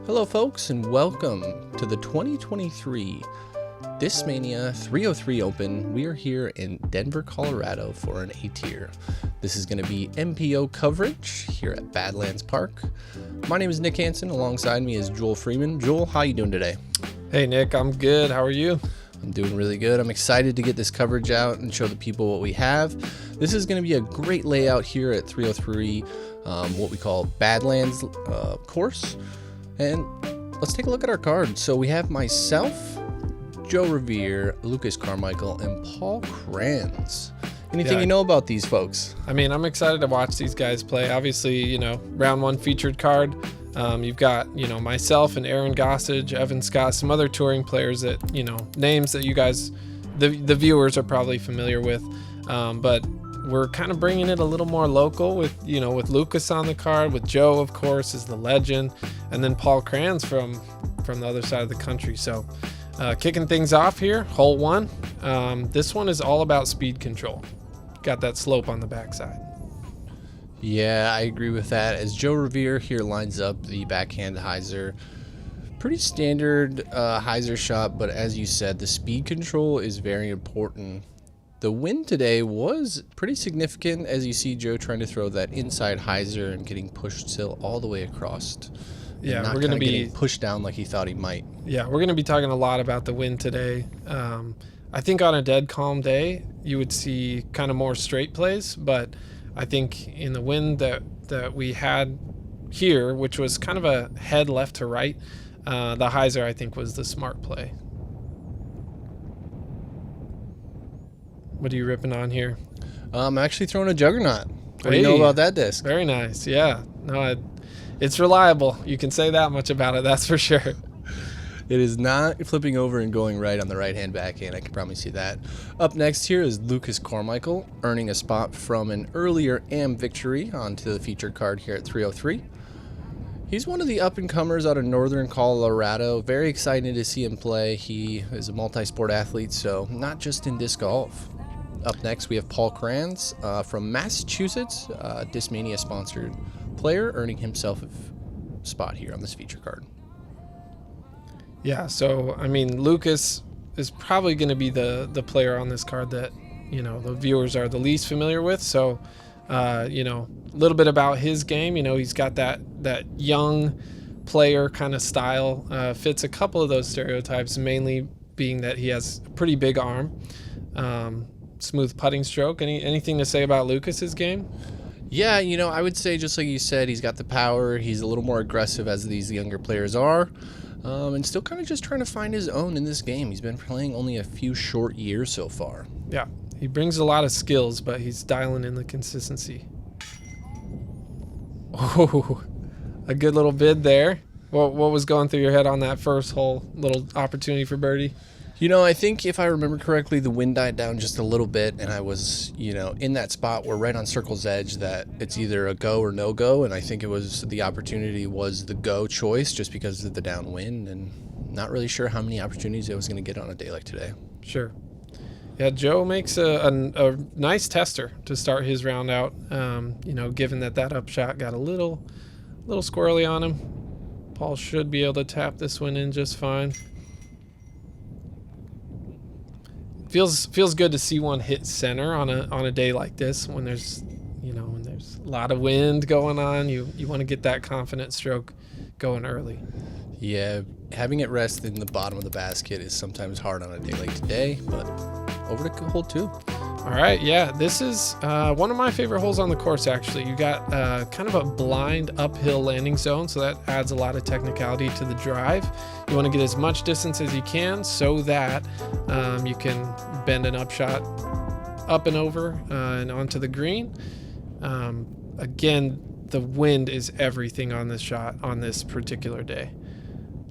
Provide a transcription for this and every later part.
Hello folks and welcome to the 2023 Discmania 303 Open. We are here in Denver, Colorado for an A-Tier. This is going to be MPO coverage here at Badlands Park. My name is Nick Hanson. Alongside me is Joel Freeman. Joel, how you doing today? Hey Nick, I'm good. How are you? I'm doing really good. I'm excited to get this coverage out and show the people what we have. This is going to be a great layout here at 303, what we call Badlands course. And let's take a look at our card. So we have myself, Joe Rovere, Lucas Carmichael, and Paul Krans. Anything you know about these folks? I mean, I'm excited to watch these guys play. Obviously, round one featured card. You've got, myself and Aaron Gossage, Evan Scott, some other touring players that, names that you guys, the viewers are probably familiar with. But we're kind of bringing it a little more local with, with Lucas on the card, with Joe, of course, is the legend, and then Paul Krans from the other side of the country. So kicking things off here, hole one. This one is all about speed control. Got that slope on the backside. Yeah, I agree with that. As Joe Rovere here lines up the backhand hyzer, pretty standard hyzer shot, but as you said, the speed control is very important. The wind today was pretty significant, as you see Joe trying to throw that inside hyzer and getting pushed still all the way across. Yeah, we're going to be getting pushed down like he thought he might. Yeah, we're going to be talking a lot about the wind today. I think on a dead calm day, you would see kind of more straight plays, but I think in the wind that we had here, which was kind of a head left to right, the hyzer, I think, was the smart play. What are you ripping on here? I'm actually throwing a juggernaut. What do you know about that disc? Very nice. Yeah. No, it's reliable. You can say that much about it. That's for sure. It is not flipping over and going right on the right-hand backhand. I can promise you that. Up next here is Lucas Carmichael, earning a spot from an earlier AM victory onto the featured card here at 303. He's one of the up-and-comers out of northern Colorado. Very excited to see him play. He is a multi-sport athlete, so not just in disc golf. Up next, we have Paul Krans from Massachusetts, Discmania sponsored player, earning himself a spot here on this feature card. Yeah, so, I mean, Lucas is probably going to be the player on this card that, the viewers are the least familiar with. So, a little bit about his game. He's got that young player kind of style, fits a couple of those stereotypes, mainly being that he has a pretty big arm. Smooth putting stroke. Anything to say about Lucas's game? Yeah, I would say, just like you said, he's got the power. He's a little more aggressive as these younger players are, and still kind of just trying to find his own in this game. He's been playing only a few short years so far. Yeah, he brings a lot of skills, but he's dialing in the consistency. Oh, a good little bid there. What was going through your head on that first hole? Little opportunity for birdie? I think if I remember correctly, the wind died down just a little bit, and I was, in that spot where right on circle's edge that it's either a go or no go, and I think it was the opportunity was the go choice just because of the downwind, and not really sure how many opportunities I was going to get on a day like today. Sure. Yeah, Joe makes a nice tester to start his round out, given that upshot got a little squirrely on him. Paul should be able to tap this one in just fine. Feels good to see one hit center on a day like this when there's when there's a lot of wind going on. You want to get that confident stroke going early. Yeah, having it rest in the bottom of the basket is sometimes hard on a day like today, but over to hole two. All right, yeah, this is one of my favorite holes on the course, actually. You got kind of a blind uphill landing zone, so that adds a lot of technicality to the drive. You want to get as much distance as you can so that you can bend an upshot up and over and onto the green. Again, the wind is everything on this shot on this particular day.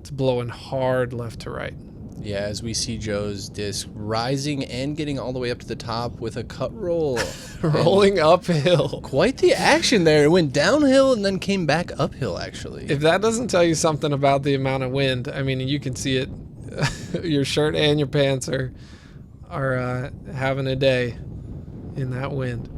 It's blowing hard left to right. Yeah, as we see Joe's disc rising and getting all the way up to the top with a cut roll. Rolling uphill. Quite the action there. It went downhill and then came back uphill, actually. If that doesn't tell you something about the amount of wind, I mean, you can see it. Your shirt and your pants are having a day in that wind.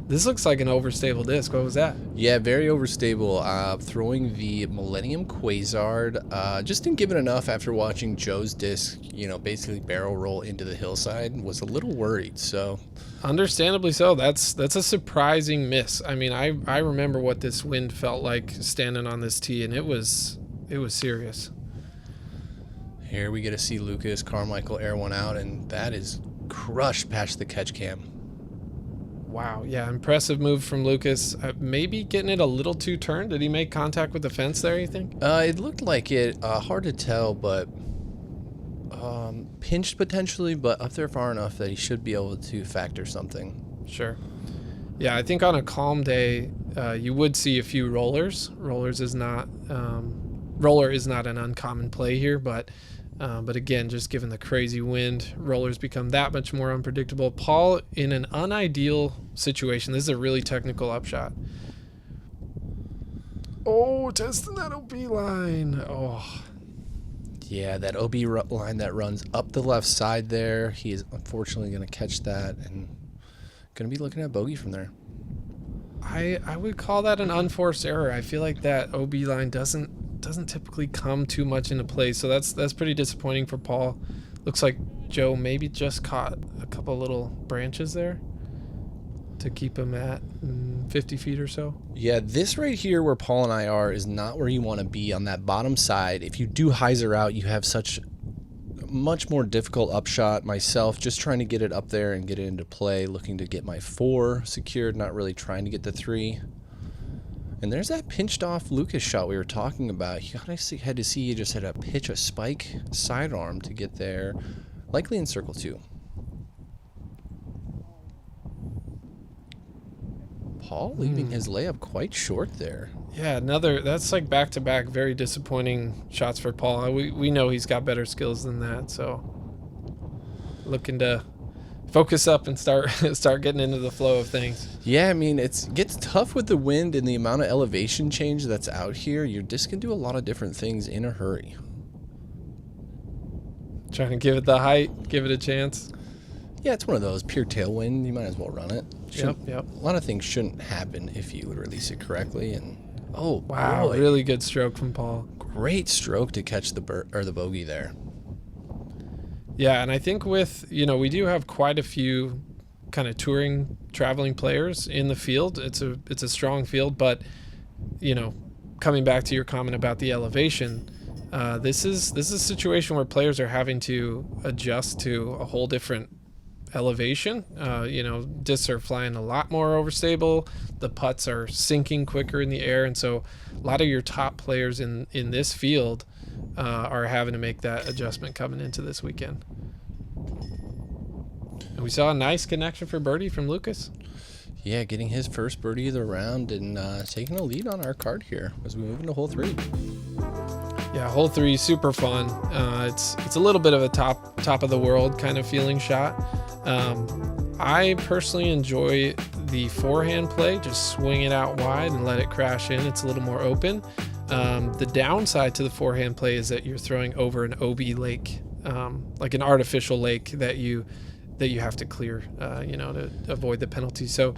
This looks like an overstable disc. What was that? Yeah, very overstable. Throwing the Millennium Quasar. Just didn't give it enough after watching Joe's disc, basically barrel roll into the hillside. Was a little worried, so. Understandably so. That's a surprising miss. I mean, I remember what this wind felt like standing on this tee, and it was serious. Here we get to see Lucas Carmichael air one out, and that is crushed past the catch cam. Wow, yeah, impressive move from Lucas. Maybe getting it a little too turned. Did he make contact with the fence there, you think? It looked like it. Hard to tell, but pinched potentially, but up there far enough that he should be able to factor something. Sure. Yeah, I think on a calm day, you would see a few rollers. Roller is not an uncommon play here, but again, just given the crazy wind, rollers become that much more unpredictable. Paul, in an unideal situation, this is a really technical upshot. Oh, testing that OB line. Oh. Yeah, that OB line that runs up the left side there. He is unfortunately going to catch that and going to be looking at bogey from there. I would call that an unforced error. I feel like that OB line doesn't typically come too much into play, so that's pretty disappointing for Paul. Looks like Joe maybe just caught a couple little branches there to keep him at 50 feet or so. Yeah, this right here where Paul and I are is not where you want to be on that bottom side. If you do hyzer out, you have such much more difficult upshot. Myself just trying to get it up there and get it into play, looking to get my 4 secured, not really trying to get the 3. And there's that pinched off Lucas shot we were talking about. You had to see you just had to pitch a spike sidearm to get there, likely in circle 2. Paul leaving his layup quite short there. Yeah, that's like back-to-back very disappointing shots for Paul. We know he's got better skills than that, so looking to focus up and start getting into the flow of things. Yeah, I mean, it gets tough with the wind and the amount of elevation change that's out here. Your disc can do a lot of different things in a hurry. Trying to give it the height, give it a chance. Yeah, it's one of those pure tailwind. You might as well run it. Yep. A lot of things shouldn't happen if you would release it correctly. And oh wow, boy. Really good stroke from Paul. Great stroke to catch the bogey there. Yeah, and I think with we do have quite a few kind of touring, traveling players in the field. It's a strong field, but coming back to your comment about the elevation, this is a situation where players are having to adjust to a whole different elevation. Discs are flying a lot more overstable. The putts are sinking quicker in the air, and so a lot of your top players in this field are having to make that adjustment coming into this weekend. And we saw a nice connection for birdie from Lucas. Yeah, getting his first birdie of the round and taking a lead on our card here as we move into hole 3. Yeah, hole 3 super fun. It's a little bit of a top of the world kind of feeling shot. I personally enjoy the forehand play, just swing it out wide and let it crash in. It's a little more open. The downside to the forehand play is that you're throwing over an OB lake, like an artificial lake that you have to clear, to avoid the penalty. So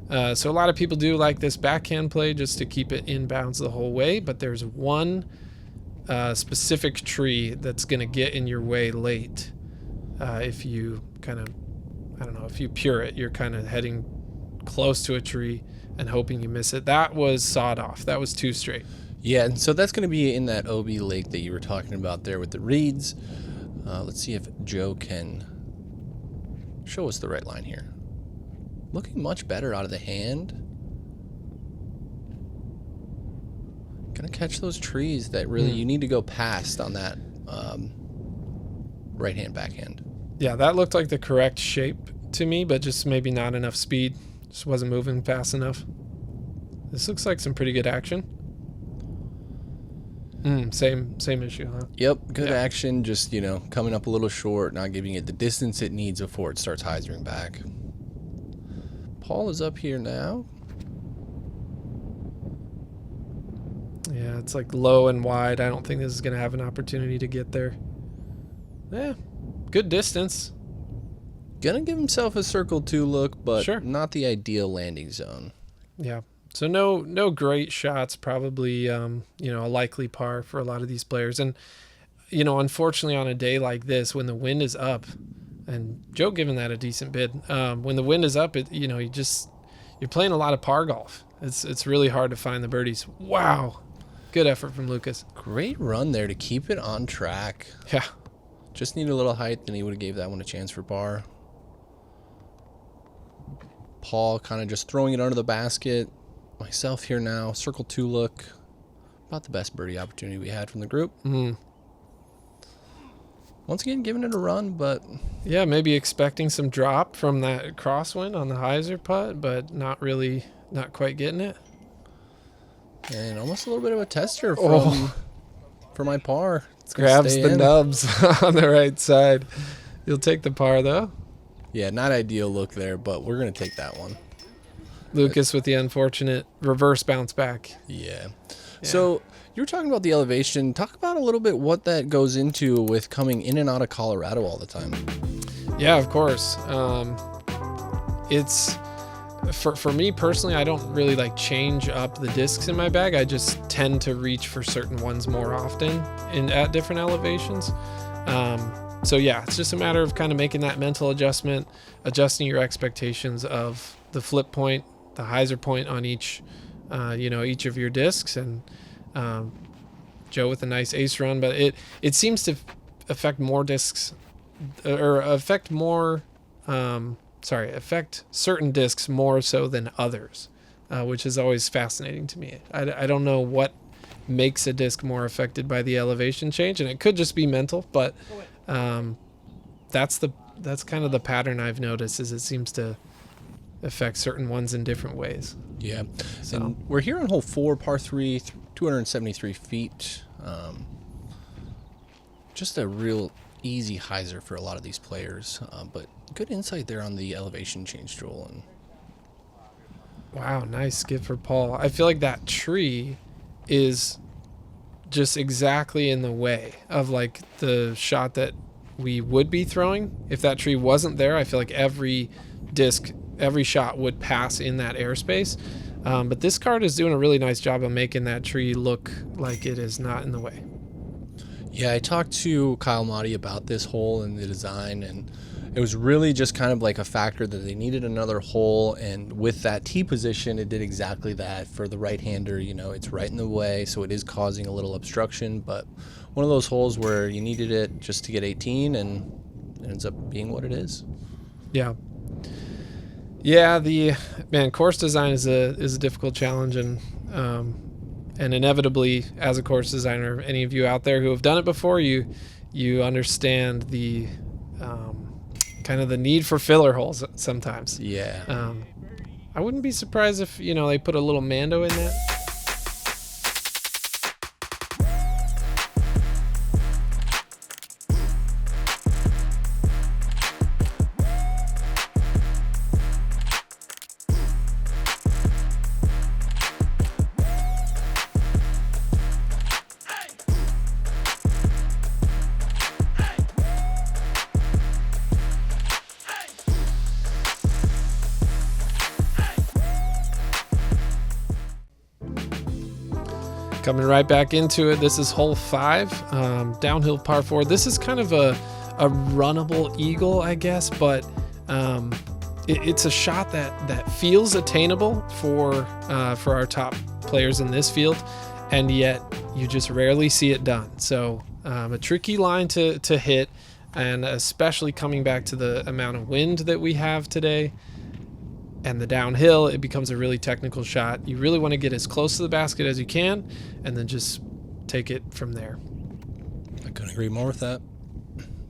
a lot of people do like this backhand play just to keep it inbounds the whole way, but there's one specific tree that's going to get in your way late. If you if you pure it, you're kind of heading close to a tree and hoping you miss it. That was sawed off. That was 2 straight. Yeah, and so that's going to be in that OB lake that you were talking about there with the reeds. Let's see if Joe can show us the right line here. Looking much better out of the hand. Gonna catch those trees that really you need to go past on that right hand backhand. Yeah, that looked like the correct shape to me, but just maybe not enough speed. Just wasn't moving fast enough. This looks like some pretty good action. Same issue, huh? Yep, good action, just, coming up a little short, not giving it the distance it needs before it starts hyzering back. Paul is up here now. Yeah, it's like low and wide. I don't think this is going to have an opportunity to get there. Yeah, good distance. Gonna give himself a circle 2 look, but Sure. not the ideal landing zone. Yeah. So no great shots, probably, a likely par for a lot of these players. And, unfortunately on a day like this, when the wind is up, and Joe giving that a decent bid, when the wind is up, you're playing a lot of par golf. It's really hard to find the birdies. Wow. Good effort from Lucas. Great run there to keep it on track. Yeah. Just need a little height, then he would have gave that one a chance for par. Paul kind of just throwing it under the basket. Myself here now, circle 2 look. About the best birdie opportunity we had from the group. Mm. Once again, giving it a run, but... Yeah, maybe expecting some drop from that crosswind on the Hyzer putt, but not quite getting it. And almost a little bit of a tester for my par. It's gonna Grabs stay the in. nubs on the right side. You'll take the par, though. Yeah, not ideal look there, but we're going to take that one. Lucas with the unfortunate reverse bounce back. Yeah. So you were talking about the elevation. Talk about a little bit what that goes into with coming in and out of Colorado all the time. Yeah, of course. It's for me personally, I don't really change up the discs in my bag. I just tend to reach for certain ones more often at different elevations. So yeah, it's just a matter of kind of making that mental adjustment, adjusting your expectations of the flip point, the hyzer point on each of your discs, and Joe with a nice ace run. But it seems to affect more discs, or affect certain discs more so than others, which is always fascinating to me. I don't know what makes a disc more affected by the elevation change, and it could just be mental, but that's kind of the pattern I've noticed, is it seems to affect certain ones in different ways. Yeah. So And we're here on hole 4, par 3, 273 feet. Just a real easy hyzer for a lot of these players, but good insight there on the elevation change, Joel. And wow, nice skip for Paul. I feel like that tree is just exactly in the way of the shot that we would be throwing. If that tree wasn't there, I feel like every shot would pass in that airspace. But this card is doing a really nice job of making that tree look like it is not in the way. yeah, I talked to Kyle Motti about this hole and the design, and it was really just kind of like a factor that they needed another hole, and with that tee position, it did exactly that. For the right-hander, it's right in the way, so it is causing a little obstruction, but one of those holes where you needed it just to get 18, and it ends up being what it is. Yeah, the course design is a difficult challenge, and inevitably, as a course designer, any of you out there who have done it before, you understand the kind of the need for filler holes sometimes. Yeah. I wouldn't be surprised if they put a little Mando in that. Coming right back into it. This is hole 5, downhill par 4. This is kind of a runnable eagle, I guess, but it's a shot that feels attainable for our top players in this field, and yet you just rarely see it done. So a tricky line to hit, and especially coming back to the amount of wind that we have today and the downhill, it becomes a really technical shot. You really want to get as close to the basket as you can, and then just take it from there. I couldn't agree more with that.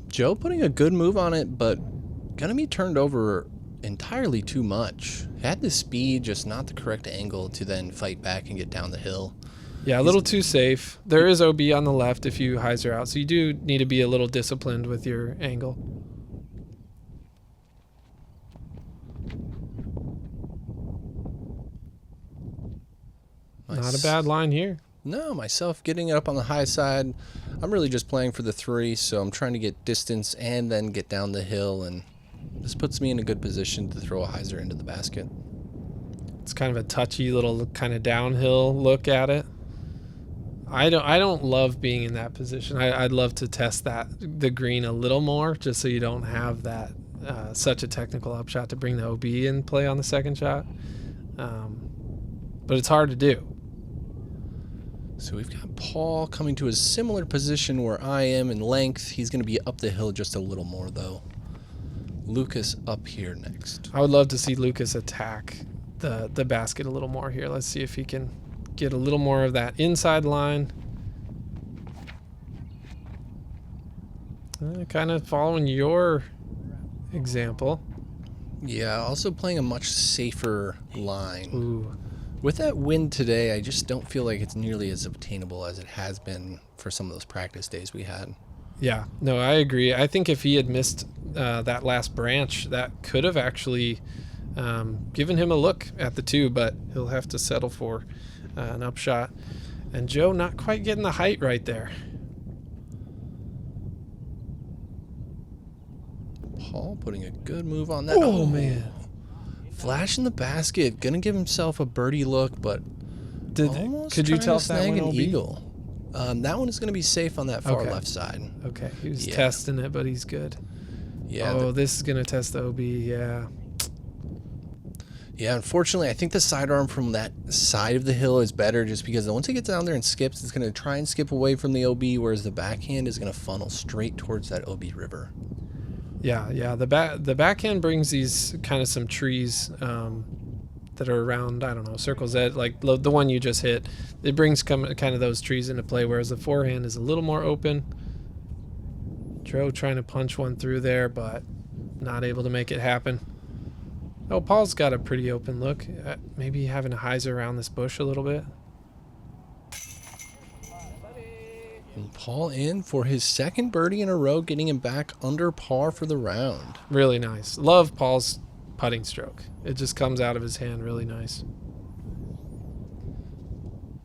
Joe putting a good move on it, but gonna be turned over entirely too much. Had the speed, just not the correct angle to then fight back and get down the hill. Yeah, a little too safe. There is OB on the left if you hyzer out, so you do need to be a little disciplined with your angle. Not a bad line here. No, myself getting it up on the high side. I'm really just playing for the 3, so I'm trying to get distance and then get down the hill, and This puts me in a good position to throw a hyzer into the basket. It's kind of a touchy little kind of downhill look at it. I don't love being in that position. I'd love to test the green a little more, just so you don't have that such a technical upshot to bring the OB in play on the second shot. But it's hard to do. So we've got Paul coming to a similar position where I am in length. He's going to be up the hill just a little more, though. Lucas up here next. I would love to see Lucas attack the basket a little more here. Let's see if he can get a little more of that inside line. Kind of following your example. Yeah, also playing a much safer line. Ooh. With that wind today, I just don't feel like it's nearly as obtainable as it has been for some of those practice days we had. Yeah, no, I agree. I think if he had missed that last branch, that could have actually given him a look at the 2, but he'll have to settle for an upshot. And Joe not quite getting the height right there. Paul putting a good move on that. Oh, man. Flash in the basket. Gonna give himself a birdie look, but could you tell if that one will eagle? That one is going to be safe on that far Okay. left side. Okay, he was testing it, but he's good. Yeah. Oh, this is going to test the OB, yeah. Yeah, unfortunately, I think the sidearm from that side of the hill is better just because once it gets down there and skips, it's going to try and skip away from the OB, whereas the backhand is going to funnel straight towards that OB river. Yeah. The backhand brings these kind of some trees that are around, I don't know, circles that, like the one you just hit. It brings kind of those trees into play, whereas the forehand is a little more open. Joe trying to punch one through there, but not able to make it happen. Oh, Paul's got a pretty open look. Maybe having a hyzer around this bush a little bit. And Paul in for his second birdie in a row, getting him back under par for the round. Really nice. Love Paul's putting stroke. It just comes out of his hand really nice.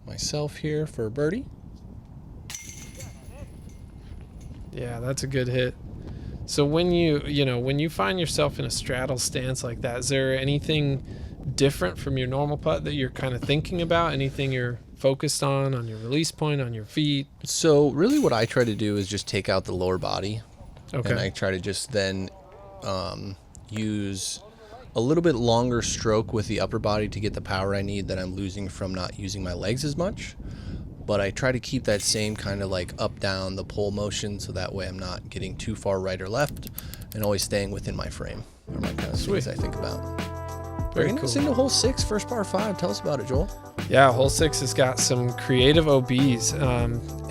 Myself here for a birdie. Yeah, that's a good hit. So when you find yourself in a straddle stance like that, is there anything different from your normal putt that you're kind of thinking about? Anything you're focused on your release point, on your feet? So really what I try to do is just take out the lower body. Okay. And I try to just then use a little bit longer stroke with the upper body to get the power I need that I'm losing from not using my legs as much. But I try to keep that same kind of like up, down, the pull motion, so that way I'm not getting too far right or left and always staying within my frame. Are my kind of things I think about. Very Bringing cool. us into hole 6, first par 5. Tell us about it, Joel. Yeah, hole 6 has got some creative OBs.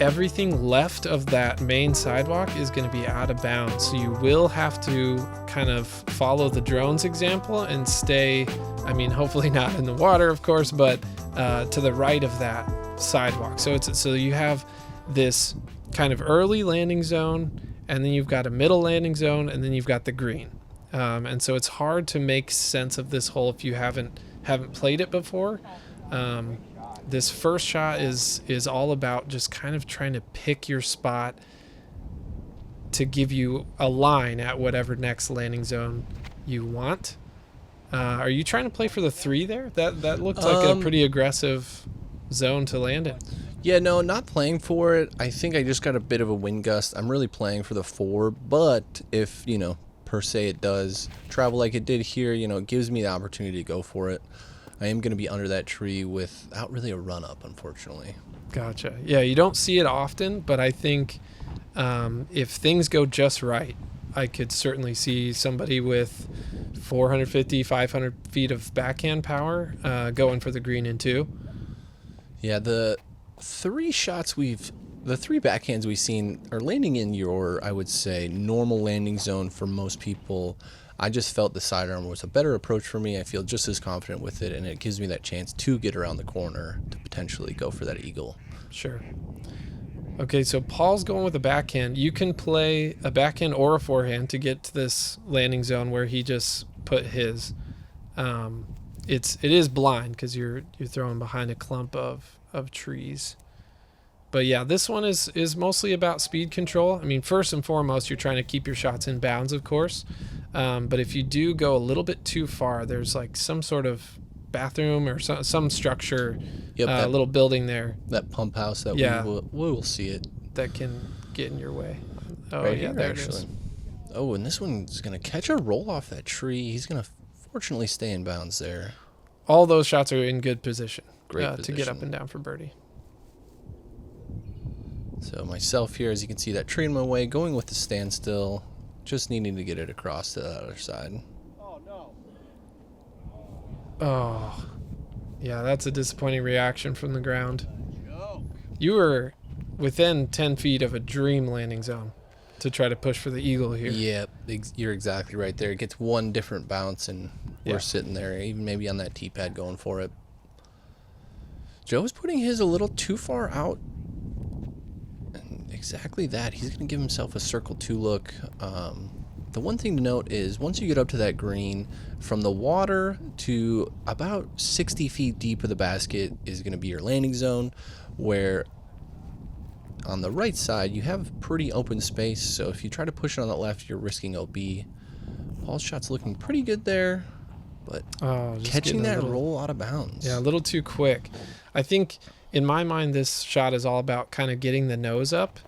Everything left of that main sidewalk is going to be out of bounds. So you will have to kind of follow the drone's example and stay, I mean, hopefully not in the water, of course, but to the right of that sidewalk. So you have this kind of early landing zone, and then you've got a middle landing zone, and then you've got the green. And so it's hard to make sense of this hole if you haven't played it before. This first shot is all about just kind of trying to pick your spot to give you a line at whatever next landing zone you want. Are you trying to play for the 3 there? That looked like a pretty aggressive zone to land in. Yeah, no, not playing for it. I think I just got a bit of a wind gust. I'm really playing for the 4, but if, per se it does travel like it did here, it gives me the opportunity to go for it. I am going to be under that tree without really a run-up, unfortunately. Gotcha. Yeah, you don't see it often, but I think if things go just right, I could certainly see somebody with 450, 500 feet of backhand power going for the green in 2. Yeah, the 3 backhands we've seen are landing in your, I would say, normal landing zone for most people. I just felt the sidearm was a better approach for me. I feel just as confident with it, and it gives me that chance to get around the corner to potentially go for that eagle. Sure. Okay, so Paul's going with a backhand. You can play a backhand or a forehand to get to this landing zone where he just put his. It is blind because you're throwing behind a clump of trees. But yeah, this one is mostly about speed control. I mean, first and foremost, you're trying to keep your shots in bounds, of course. But if you do go a little bit too far, there's like some sort of bathroom or some structure, Yep, little building there. That pump house that Yeah. we will see it. That can get in your way. Oh, Right yeah, here, there actually. it is. Oh, and this one's going to catch a roll off that tree. He's going to fortunately stay in bounds there. All those shots are in good position. Great To get up position. and down for birdie. So myself here, as you can see, that tree in my way, going with the standstill, just needing to get it across to the other side. Oh, yeah, that's a disappointing reaction from the ground. You were within 10 feet of a dream landing zone to try to push for the eagle here. Yep, you're exactly right there. It gets one different bounce, and we're sitting there, even maybe on that tee pad going for it. Joe's putting his a little too far out. And exactly that. He's going to give himself a circle 2 look. The one thing to note is once you get up to that green, from the water to about 60 feet deep of the basket is going to be your landing zone, where on the right side you have pretty open space. So if you try to push it on the left, you're risking OB. Paul's shot's looking pretty good there, but Just catching that little, roll out of bounds. Yeah, a little too quick. I think in my mind this shot is all about kind of getting the nose up.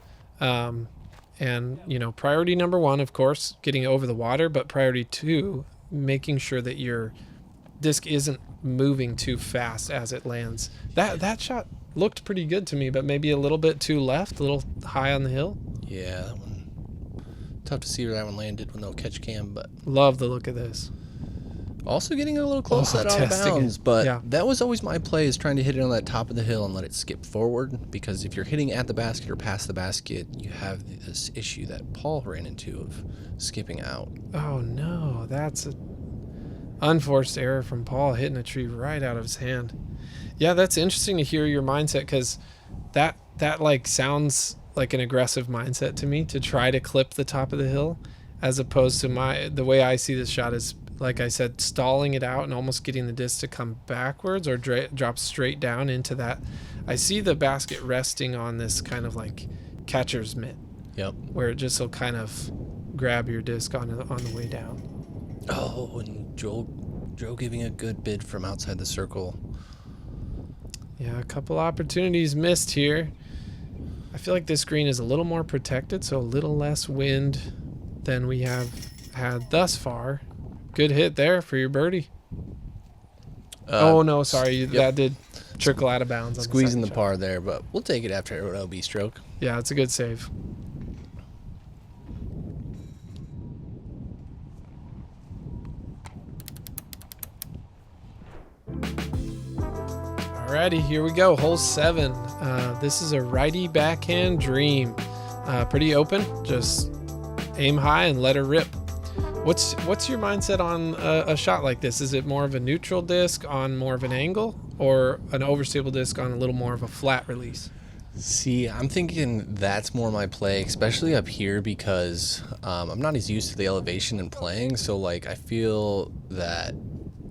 And, you know, priority number 1, of course, getting over the water, but priority 2, making sure that your disc isn't moving too fast as it lands. That shot looked pretty good to me, but maybe a little bit too left, a little high on the hill. Yeah, that one. Tough to see where that one landed with no catch cam, but Love the look of this. also getting a little close out of testing bounds. it. But Yeah. that was always my play, is trying to hit it on that top of the hill and let it skip forward. Because if you're hitting at the basket or past the basket, you have this issue that Paul ran into of skipping out. Oh no, that's a unforced error from Paul, hitting a tree right out of his hand. Yeah, that's interesting to hear your mindset, because that like sounds like an aggressive mindset to me, to try to clip the top of the hill, as opposed to the way I see this shot is, like I said, stalling it out and almost getting the disc to come backwards or drop straight down into that. I see the basket resting on this kind of like catcher's mitt. Yep. Where it just will kind of grab your disc on the way down. Oh, and Joe giving a good bid from outside the circle. Yeah, a couple opportunities missed here. I feel like this green is a little more protected, so a little less wind than we have had thus far. Good hit there for your birdie. Oh, no, sorry. That did trickle out of bounds. Squeezing the shot. par there, but we'll take it after an OB stroke. Yeah, it's a good save. Alrighty, here we go. Hole 7. This is a righty backhand dream. Pretty open. Just aim high and let her rip. What's your mindset on a shot like this? Is it more of a neutral disc on more of an angle, or an overstable disc on a little more of a flat release? See, I'm thinking that's more my play, especially up here, because I'm not as used to the elevation and playing. So like, I feel that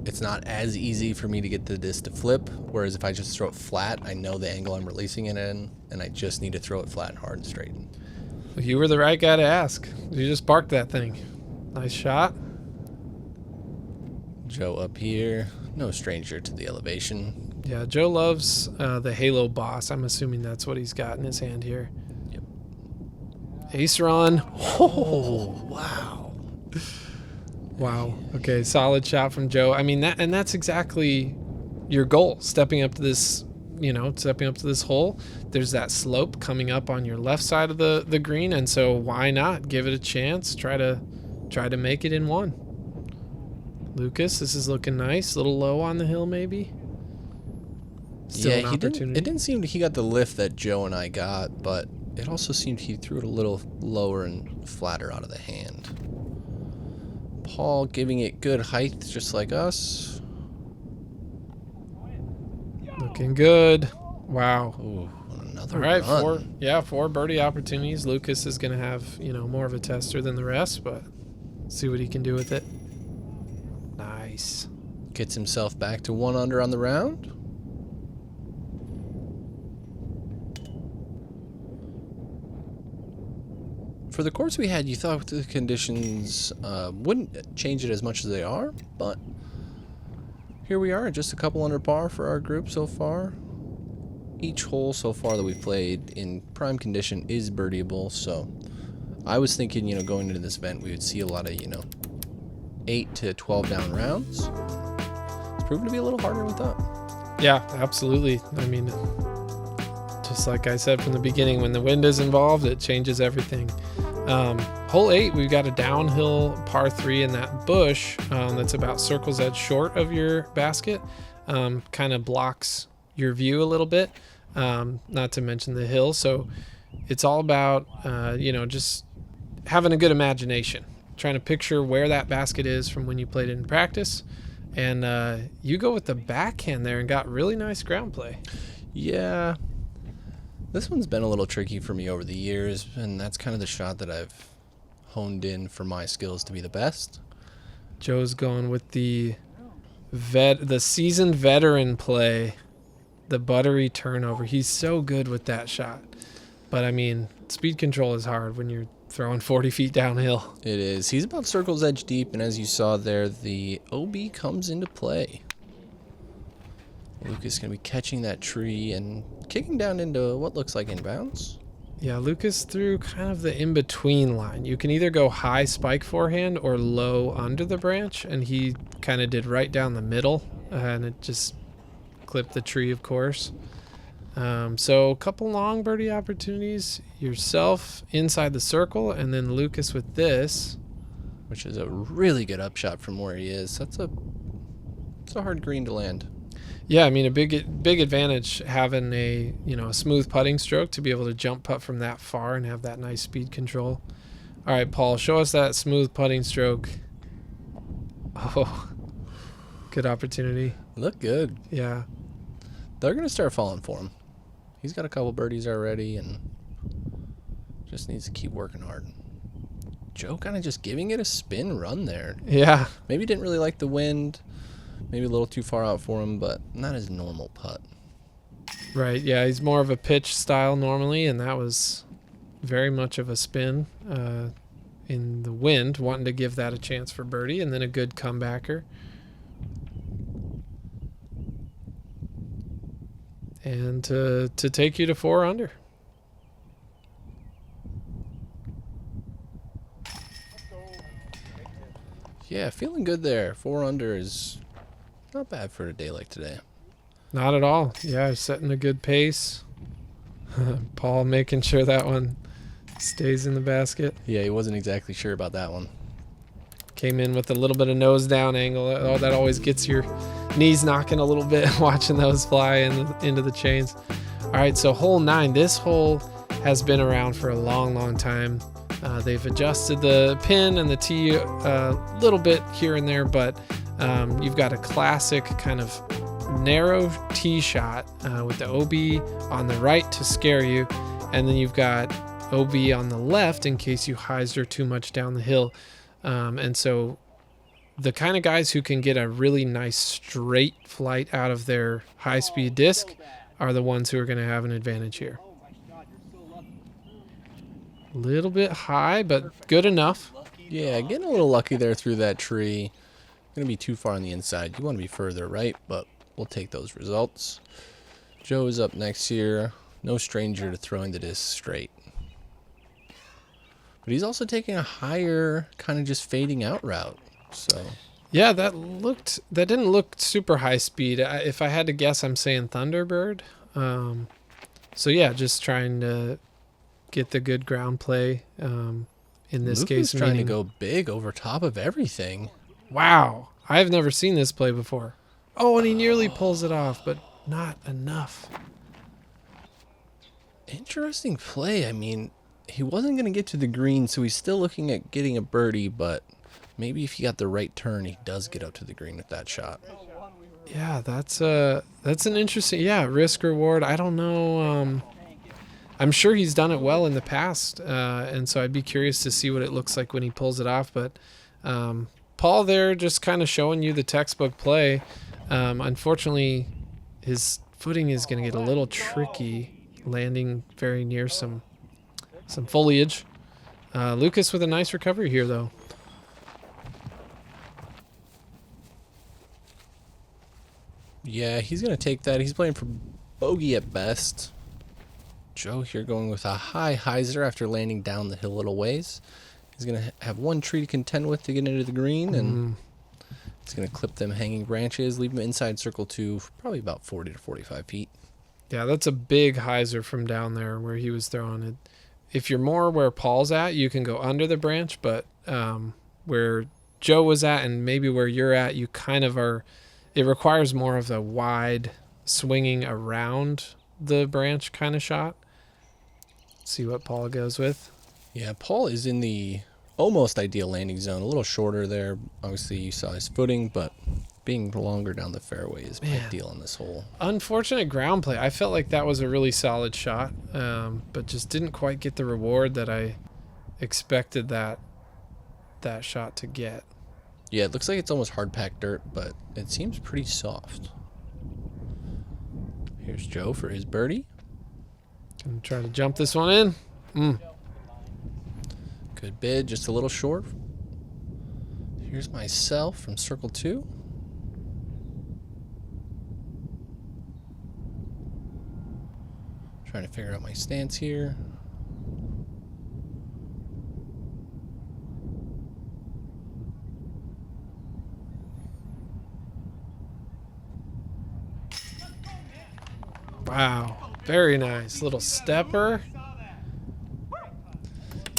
it's not as easy for me to get the disc to flip. Whereas if I just throw it flat, I know the angle I'm releasing it in, and I just need to throw it flat and hard and straight. You were the right guy to ask. You just parked that thing. Nice shot. Joe up here, no stranger to the elevation. Yeah, Joe loves the Halo Boss. I'm assuming that's what he's got in his hand here. Yep. Ace run. Oh, wow. Wow. Okay, solid shot from Joe. I mean, that's exactly your goal. Stepping up to this hole. There's that slope coming up on your left side of the green, and so why not give it a chance? Try to make it in one. Lucas, this is looking nice. A little low on the hill, maybe. Still an opportunity. It didn't seem he got the lift that Joe and I got, but it also seemed he threw it a little lower and flatter out of the hand. Paul giving it good height, just like us. Looking good. Wow. Ooh, another All right, run. four birdie opportunities. Lucas is going to have, more of a tester than the rest, but see what he can do with it. Nice. Gets himself back to 1 under on the round. For the course we had, you thought the conditions wouldn't change it as much as they are, but here we are, just a couple under par for our group so far. Each hole so far that we've played in prime condition is birdieable, so I was thinking, going into this event, we would see a lot of, 8 to 12 down rounds. It's proven to be a little harder with that. Yeah, absolutely. I mean, just like I said from the beginning, when the wind is involved, it changes everything. Hole 8, we've got a downhill par 3 in that bush that's about circle's edge short of your basket. Kind of blocks your view a little bit, not to mention the hill. So it's all about, just having a good imagination, trying to picture where that basket is from when you played it in practice. And you go with the backhand there and got really nice ground play. Yeah. This one's been a little tricky for me over the years, and that's kind of the shot that I've honed in for my skills to be the best. Joe's going with the seasoned veteran play, the buttery turnover. He's so good with that shot. But, I mean, speed control is hard when you're throwing 40 feet downhill. It is. He's about circle's edge deep, and as you saw there, the OB comes into play. Lucas going to be catching that tree and kicking down into what looks like inbounds. Yeah, Lucas threw kind of the in-between line. You can either go high spike forehand or low under the branch, and he kind of did right down the middle, and it just clipped the tree, of course. So a couple long birdie opportunities. Yourself inside the circle, and then Lucas with this. Which is a really good upshot from where he is. It's a hard green to land. Yeah, I mean, a big advantage having a smooth putting stroke to be able to jump putt from that far and have that nice speed control. All right, Paul, show us that smooth putting stroke. Oh, good opportunity. Look good. Yeah. They're going to start falling for him. He's got a couple birdies already and just needs to keep working hard. Joe kind of just giving it a spin run there. Yeah. Maybe didn't really like the wind. Maybe a little too far out for him, but not his normal putt. Right, yeah, he's more of a pitch style normally, and that was very much of a spin in the wind, wanting to give that a chance for birdie, and then a good comebacker. And to take you to 4 under. Yeah, feeling good there. 4 under is not bad for a day like today. Not at all. Yeah, setting a good pace. Paul making sure that one stays in the basket. Yeah, he wasn't exactly sure about that one. Came in with a little bit of nose down angle. Oh, that always gets your knees knocking a little bit watching those fly into the chains. All right, so hole 9. This hole has been around for a long, long time. They've adjusted the pin and the tee a little bit here and there, but you've got a classic kind of narrow tee shot with the OB on the right to scare you, and then you've got OB on the left in case you hyzer too much down the hill. And so the kind of guys who can get a really nice straight flight out of their high-speed disc are the ones who are going to have an advantage here. A little bit high, but good enough. Yeah, getting a little lucky there through that tree. Going to be too far on the inside. You want to be further right, but we'll take those results. Joe is up next here. No stranger to throwing the disc straight. But he's also taking a higher, kind of just fading out route. So yeah, that didn't look super high speed. If I had to guess, I'm saying Thunderbird. So yeah, just trying to get the good ground play. In this case, trying to go big over top of everything. Wow, I've never seen this play before. Oh, and he nearly pulls it off, but not enough. Interesting play. I mean, he wasn't going to get to the green, so he's still looking at getting a birdie, but maybe if he got the right turn, he does get up to the green with that shot. Yeah, that's an interesting, risk reward. I don't know. I'm sure he's done it well in the past, and so I'd be curious to see what it looks like when he pulls it off. But Paul there just kind of showing you the textbook play. Unfortunately, his footing is going to get a little tricky, landing very near some foliage. Lucas with a nice recovery here, though. Yeah, he's going to take that. He's playing for bogey at best. Joe here going with a high hyzer after landing down the hill a little ways. He's going to have one tree to contend with to get into the green, and he's going to clip them hanging branches, leave them inside circle 2 for probably about 40 to 45 feet. Yeah, that's a big hyzer from down there where he was throwing it. If you're more where Paul's at, you can go under the branch, but where Joe was at and maybe where you're at, you kind of are. It requires more of a wide swinging around the branch kind of shot. Let's see what Paul goes with. Yeah, Paul is in the almost ideal landing zone. A little shorter there. Obviously, you saw his footing, but being longer down the fairway is ideal on this hole. Unfortunate ground play. I felt like that was a really solid shot, but just didn't quite get the reward that I expected that shot to get. Yeah, it looks like it's almost hard-packed dirt, but it seems pretty soft. Here's Joe for his birdie. Gonna try to jump this one in. Good bid, just a little short. Here's myself from circle 2. Trying to figure out my stance here. Wow, very nice. Little stepper.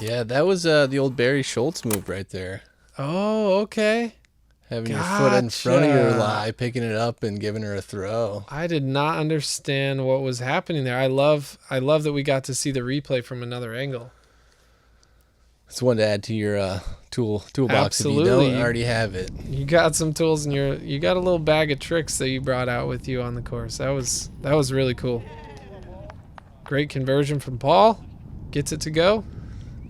Yeah, that was the old Barry Schultz move right there. Oh, okay. Having your foot in front of your lie, picking it up and giving her a throw. I did not understand what was happening there. I love that we got to see the replay from another angle. It's one to add to your toolbox. Absolutely. If you don't already have it. You got some tools and you got a little bag of tricks that you brought out with you on the course. That was really cool. Great conversion from Paul. Gets it to go.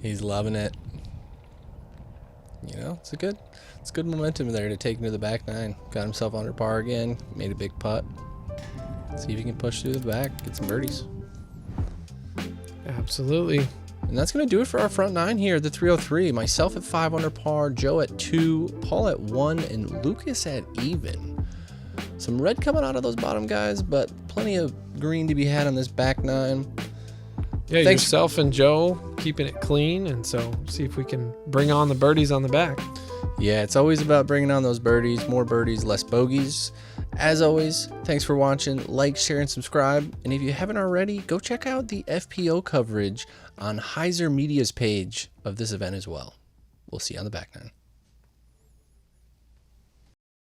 He's loving it. You know, it's good momentum there to take him to the back 9. Got himself under par again. Made a big putt. See if he can push through the back, get some birdies. Absolutely. And that's going to do it for our front 9 here at the 303. Myself at 5 under par, Joe at 2, Paul at 1, and Lucas at even. Some red coming out of those bottom guys, but plenty of green to be had on this back 9. Yeah, thanks. Yourself and Joe keeping it clean, and so see if we can bring on the birdies on the back. Yeah, it's always about bringing on those birdies. More birdies, less bogeys. As always, thanks for watching. Like, share, and subscribe. And if you haven't already, go check out the FPO coverage on HyzerMedia's page of this event as well. We'll see you on the back 9.